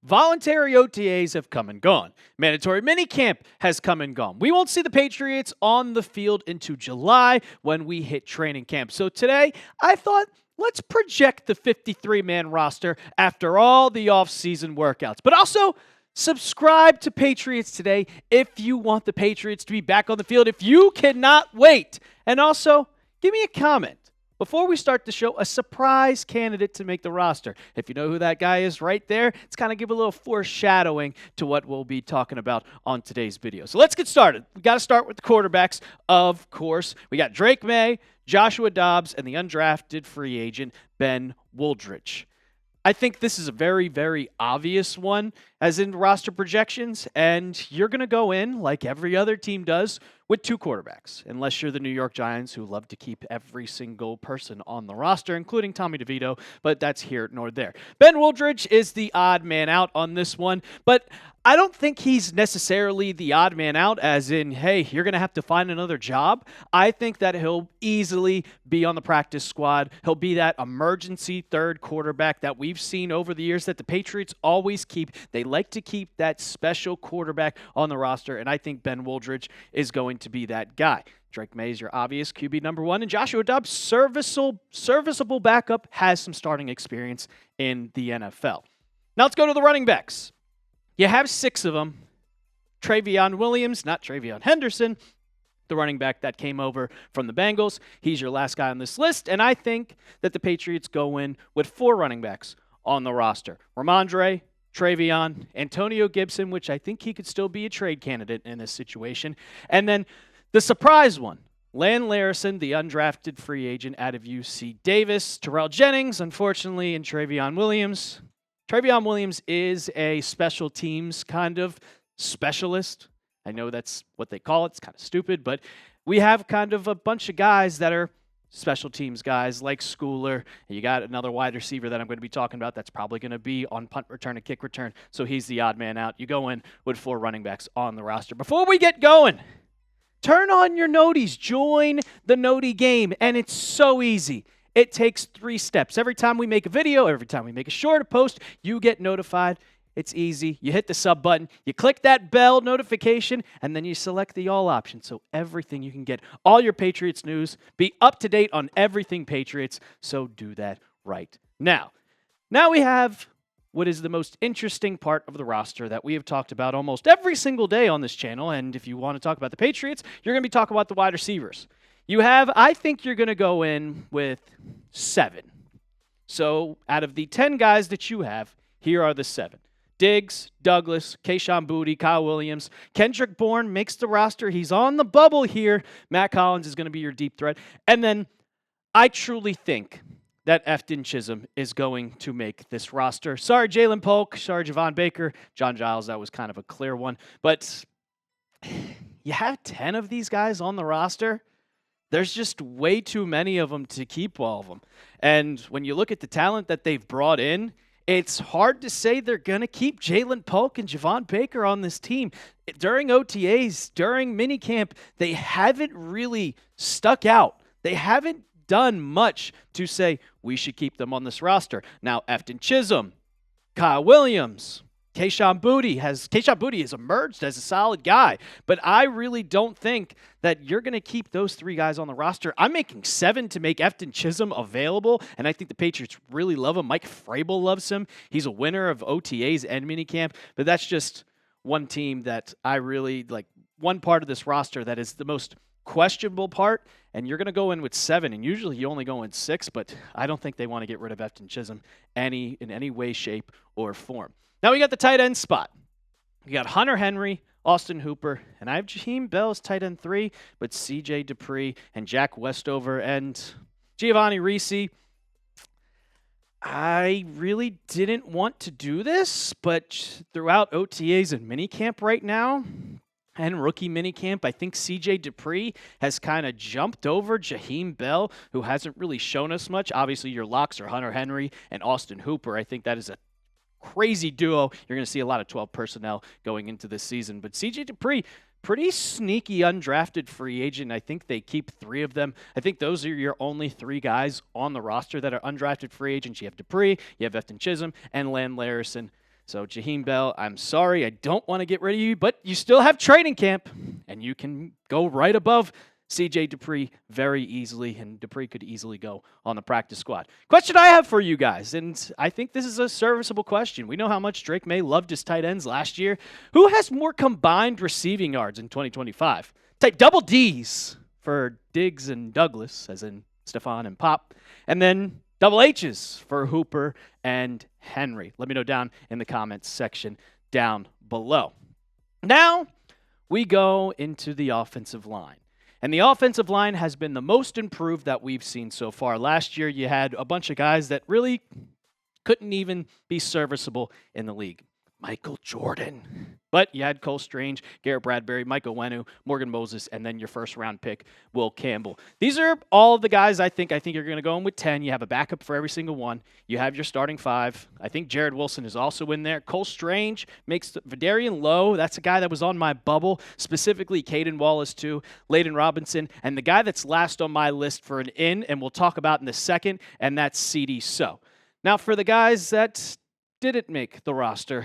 Voluntary OTAs have come and gone. Mandatory minicamp has come and gone. We won't see the Patriots on the field into July when we hit training camp. So today, I thought, let's project the 53-man roster after all the offseason workouts. But also, subscribe to Patriots Today if you want the Patriots to be back on the field, if you cannot wait. And also, give me a comment. Before we start the show, a surprise candidate to make the roster. If you know who that guy is right there, it's kind of give a little foreshadowing to what we'll be talking about on today's video. So let's get started. We got to start with the quarterbacks, of course. We got Drake Maye, Joshua Dobbs, and the undrafted free agent Ben Wooldridge. I think this is a very, very obvious one as in roster projections, and you're going to go in, like every other team does, with two quarterbacks, unless you're the New York Giants, who love to keep every single person on the roster, including Tommy DeVito, but that's here nor there. Ben Wooldridge is the odd man out on this one, but I don't think he's necessarily the odd man out as in, hey, you're going to have to find another job. I think that he'll easily be on the practice squad. He'll be that emergency third quarterback that we've seen over the years that the Patriots always keep. They like to keep that special quarterback on the roster, and I think Ben Wooldridge is going to be that guy. Drake Maye is your obvious QB number one, and Joshua Dobbs, serviceable backup, has some starting experience in the NFL. Now let's go to the running backs. You have six of them. Travion Williams, not Travion Henderson, the running back that came over from the Bengals. He's your last guy on this list, and I think that the Patriots go in with four running backs on the roster. Ramondre, Travion, Antonio Gibson, which I think he could still be a trade candidate in this situation, and then the surprise one, Lan Larison, the undrafted free agent out of UC Davis, Terrell Jennings, unfortunately, and Travion Williams. Travion Williams is a special teams kind of specialist. I know that's what they call it. It's kind of stupid, but we have kind of a bunch of guys that are special teams guys like Schooler. You got another wide receiver that I'm going to be talking about that's probably going to be on punt return and kick return, so he's the odd man out. You go in with four running backs on the roster. Before we get going, turn on your noties. Join the Noti game, and it's so easy. It takes 3 steps. Every time we make a video, every time we make a short post, you get notified. It's easy. You hit the sub button, you click that bell notification, and then you select the all option. So everything, you can get all your Patriots news, be up to date on everything Patriots. So do that right now. Now we have what is the most interesting part of the roster that we have talked about almost every single day on this channel. And if you want to talk about the Patriots, you're going to be talking about the wide receivers. I think you're going to go in with 7. So out of the 10 guys that you have, here are the 7. Diggs, Douglas, Kayshon Boutte, Kyle Williams. Kendrick Bourne makes the roster. He's on the bubble here. Matt Collins is going to be your deep threat. And then I truly think that Efton Chism is going to make this roster. Sorry, Jalen Polk. Sorry, Javon Baker. John Giles, that was kind of a clear one. But you have 10 of these guys on the roster. There's just way too many of them to keep all of them. And when you look at the talent that they've brought in, it's hard to say they're going to keep Jalen Polk and Javon Baker on this team. During OTAs, during minicamp, they haven't really stuck out. They haven't done much to say we should keep them on this roster. Now, Efton Chism, Kyle Williams, Kayshon Boutte has emerged as a solid guy, but I really don't think that you're going to keep those 3 guys on the roster. I'm making 7 to make Efton Chism available, and I think the Patriots really love him. Mike Vrabel loves him. He's a winner of OTAs and minicamp, but that's just one team that I really like, one part of this roster that is the most questionable part, and you're going to go in with 7, and usually you only go in 6, but I don't think they want to get rid of Efton Chism in any way, shape, or form. Now we got the tight end spot. We got Hunter Henry, Austin Hooper, and I have Jaheim Bell as tight end 3, but C.J. Dupree and Jack Westover and Giovanni Risi. I really didn't want to do this, but throughout OTAs and minicamp right now, and rookie minicamp, I think C.J. Dupree has kind of jumped over Jaheim Bell, who hasn't really shown us much. Obviously, your locks are Hunter Henry and Austin Hooper. I think that is a crazy duo. You're going to see a lot of 12 personnel going into this season. But C.J. Dupree, pretty sneaky undrafted free agent. I think they keep 3 of them. I think those are your only 3 guys on the roster that are undrafted free agents. You have Dupree, you have Efton Chism, and Lan Larison. So, Jaheim Bell, I'm sorry, I don't want to get rid of you, but you still have training camp, and you can go right above CJ Dupree very easily, and Dupree could easily go on the practice squad. Question I have for you guys, and I think this is a serviceable question. We know how much Drake Maye loved his tight ends last year. Who has more combined receiving yards in 2025? Type double D's for Diggs and Douglas, as in Stephon and Pop, and then double H's for Hooper and Henry. Let me know down in the comments section down below. Now we go into the offensive line. And the offensive line has been the most improved that we've seen so far. Last year, you had a bunch of guys that really couldn't even be serviceable in the league. Michael Jordan. But you had Cole Strange, Garrett Bradbury, Mike Owenu, Morgan Moses, and then your first-round pick, Will Campbell. These are all the guys I think you're going to go in with 10. You have a backup for every single one. You have your starting 5. I think Jared Wilson is also in there. Cole Strange makes Vidarian Lowe. That's a guy that was on my bubble, specifically Caden Wallace too, Layden Robinson, and the guy that's last on my list for an in, and we'll talk about in a second, and that's CD So. Now, for the guys that didn't make the roster,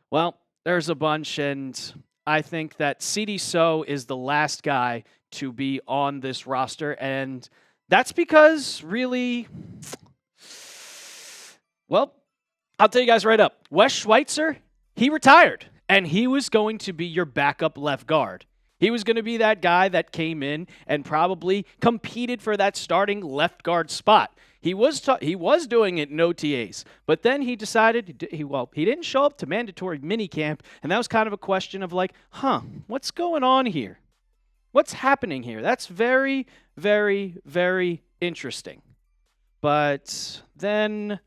well, there's a bunch, and I think that CD So is the last guy to be on this roster, and that's because really, well, I'll tell you guys right up. Wes Schweitzer, he retired, and he was going to be your backup left guard. He was going to be that guy that came in and probably competed for that starting left guard spot. He was doing it in OTAs, but then he decided he didn't show up to mandatory minicamp, and that was kind of a question of like, what's going on here? What's happening here? That's very, very, very interesting. But then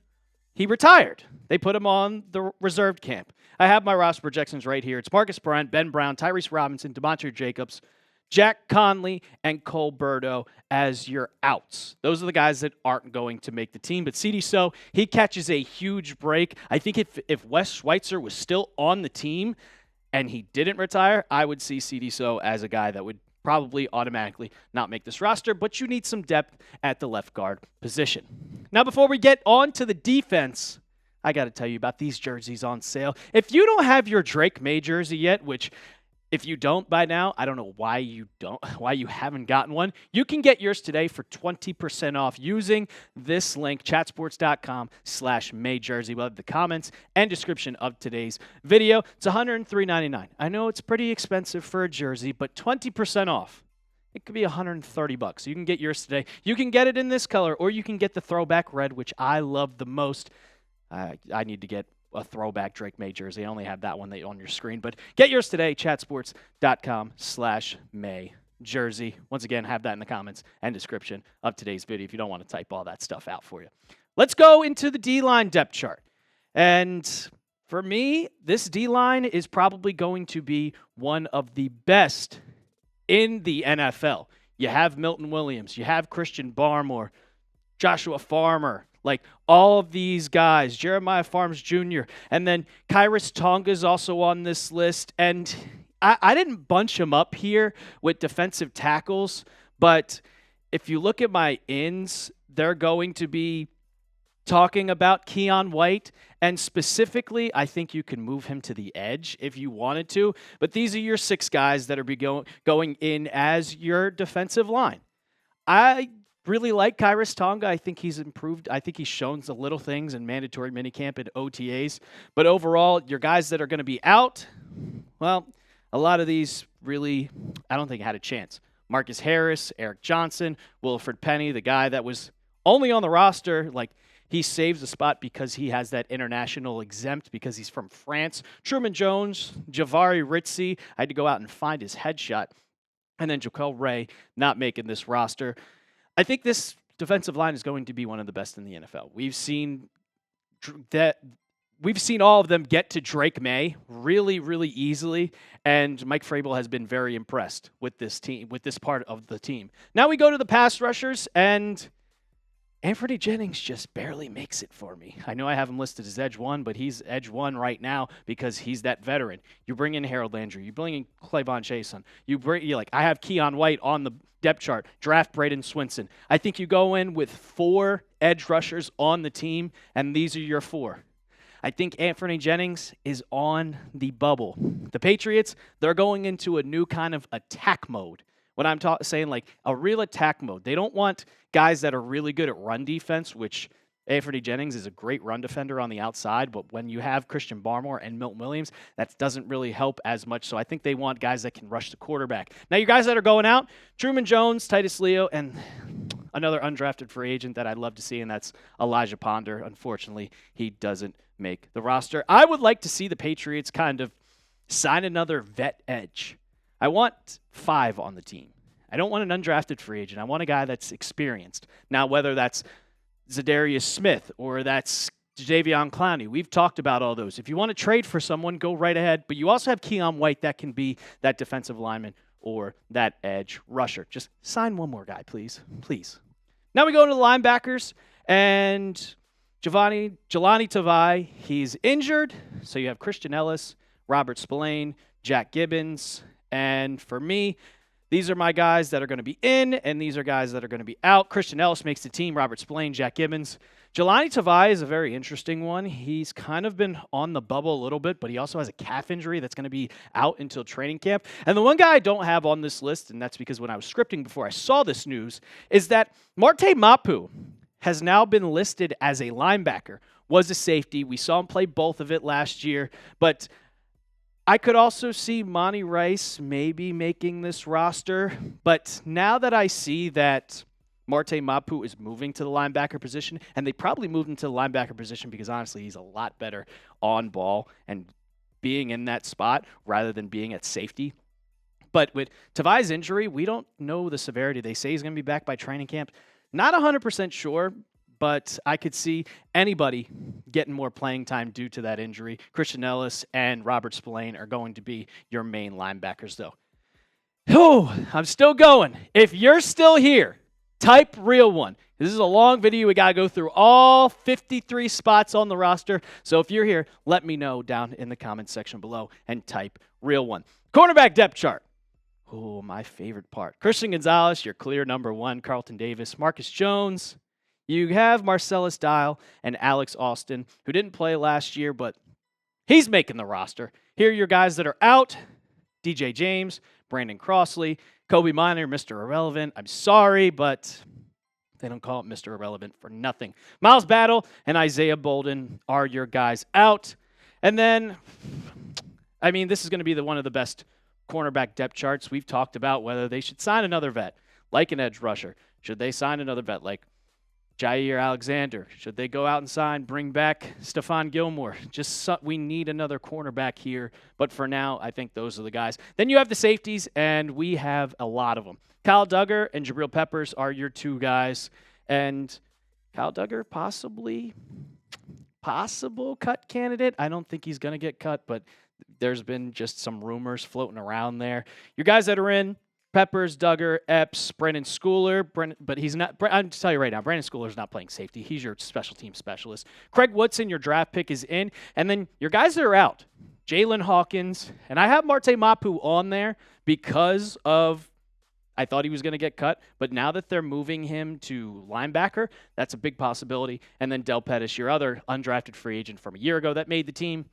he retired. They put him on the reserved camp. I have my roster projections right here. It's Marcus Bryant, Ben Brown, Tyrese Robinson, Demontre Jacobs, Jack Conley, and Cole Berto as your outs. Those are the guys that aren't going to make the team. But CD So, he catches a huge break. I think if Wes Schweitzer was still on the team and he didn't retire, I would see CD So as a guy that would probably automatically not make this roster, but you need some depth at the left guard position. Now, before we get on to the defense, I got to tell you about these jerseys on sale. If you don't have your Drake Maye jersey yet, which if you don't by now, I don't know why you haven't gotten one. You can get yours today for 20% off using this link, chatsports.com/Maye jersey. We'll have the comments and description of today's video. It's $103.99. I know it's pretty expensive for a jersey, but 20% off. It could be $130. You can get yours today. You can get it in this color, or you can get the throwback red, which I love the most. I need to get a throwback Drake Maye jersey. I only have that one on your screen, but get yours today, chatsports.com/Maye jersey. Once again, have that in the comments and description of today's video if you don't want to type all that stuff out for you. Let's go into the D-line depth chart. And for me, this D-line is probably going to be one of the best in the NFL. You have Milton Williams, you have Christian Barmore, Joshua Farmer, like all of these guys, Jeremiah Farms Jr., and then Khyiris Tonga is also on this list. And I didn't bunch them up here with defensive tackles, but if you look at my ins, they're going to be talking about Keon White, and specifically, I think you can move him to the edge if you wanted to, but these are your 6 guys that are going in as your defensive line. I really like Khyiris Tonga. I think he's improved. I think he's shown some little things in mandatory minicamp and OTAs. But overall, your guys that are going to be out, well, a lot of these really, I don't think had a chance. Marcus Harris, Eric Johnson, Wilfred Penny, the guy that was only on the roster, like he saves a spot because he has that international exempt because he's from France. Truman Jones, Javari Ritzy, I had to go out and find his headshot. And then Jokel Ray not making this roster. I think this defensive line is going to be one of the best in the NFL. We've seen all of them get to Drake Maye really, really easily, and Mike Vrabel has been very impressed with this team, with this part of the team. Now we go to the pass rushers, and Anfernee Jennings just barely makes it for me. I know I have him listed as Edge 1, but he's Edge 1 right now because he's that veteran. You bring in Harold Landry. You bring in Clavon Chason. I have Keon White on the depth chart. Draft Braden Swinson. I think you go in with 4 edge rushers on the team, and these are your 4. I think Anfernee Jennings is on the bubble. The Patriots, they're going into a new kind of attack mode. When I'm saying like a real attack mode, they don't want guys that are really good at run defense, which Anfernee Jennings is a great run defender on the outside, but when you have Christian Barmore and Milton Williams, that doesn't really help as much. So I think they want guys that can rush the quarterback. Now, your guys that are going out, Truman Jones, Titus Leo, and another undrafted free agent that I'd love to see, and that's Elijah Ponder. Unfortunately, he doesn't make the roster. I would like to see the Patriots kind of sign another vet edge. I want 5 on the team. I don't want an undrafted free agent. I want a guy that's experienced. Now, whether that's Zadarius Smith or that's Jadeveon Clowney, we've talked about all those. If you want to trade for someone, go right ahead. But you also have Keon White that can be that defensive lineman or that edge rusher. Just sign one more guy, please. Please. Now we go to the linebackers, and Jelani Tavai, he's injured. So you have Christian Ellis, Robert Spillane, Jack Gibbons, and for me, these are my guys that are going to be in, and these are guys that are going to be out. Christian Ellis makes the team, Robert Spillane, Jack Gibbons. Jelani Tavai is a very interesting one. He's kind of been on the bubble a little bit, but he also has a calf injury that's going to be out until training camp. And the one guy I don't have on this list, and that's because when I was scripting before I saw this news, is that Marte Mapu has now been listed as a linebacker. Was a safety. We saw him play both of it last year, but I could also see Monty Rice maybe making this roster, but now that I see that Marte Mapu is moving to the linebacker position, and they probably moved him to the linebacker position because honestly he's a lot better on ball and being in that spot rather than being at safety. But with Tavai's injury, we don't know the severity. They say he's going to be back by training camp. Not 100% sure, but I could see anybody getting more playing time due to that injury. Christian Ellis and Robert Spillane are going to be your main linebackers, though. Oh, I'm still going. If you're still here, type real one. This is a long video. We got to go through all 53 spots on the roster. So if you're here, let me know down in the comments section below and type real one. Cornerback depth chart. Oh, my favorite part. Christian Gonzalez, your clear number 1. Carlton Davis, Marcus Jones. You have Marcellus Dial and Alex Austin, who didn't play last year, but he's making the roster. Here are your guys that are out. DJ James, Brandon Crossley, Kobe Minor, Mr. Irrelevant. I'm sorry, but they don't call it Mr. Irrelevant for nothing. Miles Battle and Isaiah Bolden are your guys out. And then, I mean, this is going to be one of the best cornerback depth charts. We've talked about whether they should sign another vet, like an edge rusher. Should they sign another vet, like Jair Alexander? Should they go out and bring back Stephon Gilmore? We need another cornerback here. But for now, I think those are the guys. Then you have the safeties, and we have a lot of them. Kyle Duggar and Jabril Peppers are your 2 guys. And Kyle Duggar, possible cut candidate. I don't think he's going to get cut, but there's been just some rumors floating around there. Your guys that are in: Peppers, Duggar, Epps, Brendan Schooler, but he's not. I'm to tell you right now, Brandon Schooler's not playing safety. He's your special team specialist. Craig Woodson, your draft pick, is in. And then your guys that are out: Jalen Hawkins, and I have Marte Mapu on there because of I thought he was going to get cut, but now that they're moving him to linebacker, that's a big possibility. And then Del Pettis, your other undrafted free agent from a year ago that made the team,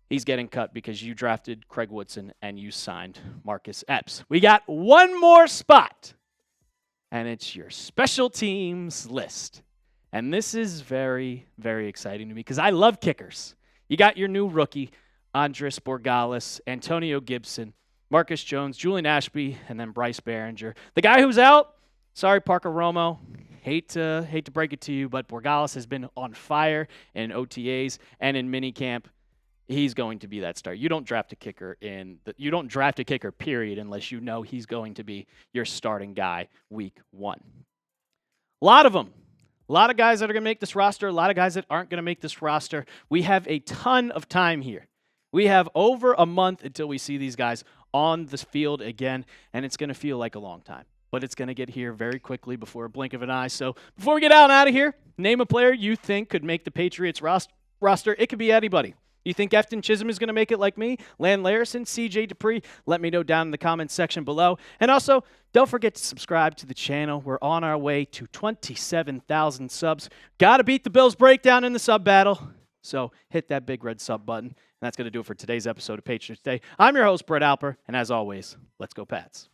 he's getting cut because you drafted Craig Woodson and you signed Marcus Epps. We got one more spot, and it's your special teams list. And this is very, very exciting to me because I love kickers. You got your new rookie, Andres Borregales, Antonio Gibson, Marcus Jones, Julian Ashby, and then Bryce Behringer. The guy who's out, sorry, Parker Romo. Hate to break it to you, but Borregales has been on fire in OTAs and in minicamp. He's going to be that star. You don't draft a kicker period, unless you know he's going to be your starting guy week 1. A lot of them. A lot of guys that are going to make this roster, a lot of guys that aren't going to make this roster. We have a ton of time here. We have over a month until we see these guys on the field again, and it's going to feel like a long time. But it's going to get here very quickly before a blink of an eye. So before we get out of here, name a player you think could make the Patriots roster. It could be anybody. You think Efton Chism is going to make it like me? Land Larison, CJ Dupree? Let me know down in the comments section below. And also, don't forget to subscribe to the channel. We're on our way to 27,000 subs. Got to beat the Bills breakdown in the sub battle. So hit that big red sub button. And that's going to do it for today's episode of Patriots Today. I'm your host, Brett Alper. And as always, let's go Pats.